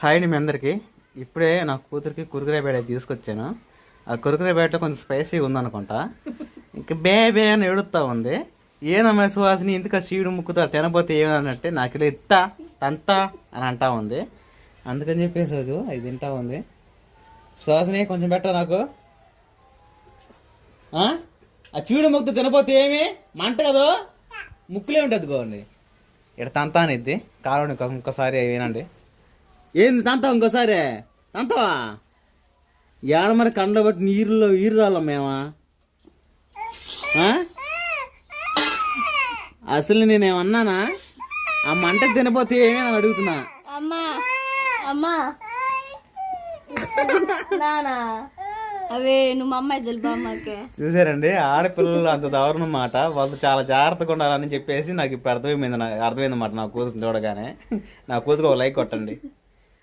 Hi అండి మీ అందరికీ. ఇప్పుడే నా కూతురికి కురుకురే బేడ తీసుకొచ్చాను. ఆ కురుకురే బేటలో కొంచెం స్పైసీగా ఉందనుకుంటా. ఇంకా బే అని ఎడుస్తూ ఉంది. ఏనమ్మా సుహాసిని ఇందుకు చీడు ముక్కుతా తినపోతే ఏమన్నట్టే నాకు ఇలా ఇత్తా తంతా అని అంటా ఉంది. అందుకని చెప్పేసి అది తింటా ఉంది. సుహాసిని కొంచెం పెట్ట నాకు. ఆ చీడు ముక్కు తినపోతే ఏమి మంట కదా, ముక్కులే ఉంటుంది గోండి. ఇక్కడ తంతా అనిద్ది. కారం ఇంకోసారి వినండి. ఏంది తంతా ఇంకోసారి తంతవా ఏడ మరి కండ బట్టి నీరు రాళ్ళం మేమా. అసలు నేనేమన్నానా? ఆ మంట తినపోతే ఏమీ అని అడుగుతున్నా. అమ్మా అమ్మా నానా అవే నువ్వు అమ్మాయి జల్బమ్మకే చూసారండి, ఆడపిల్లలు అంత దారుణం మాట. వాళ్ళు చాలా జాగ్రత్తగా ఉండాలని చెప్పేసి నాకు ఇప్పుడు అర్థమైంది అన్నమాట. నా కూతురు చూడగానే నా కూతురు ఒక లైక్ కొట్టండి.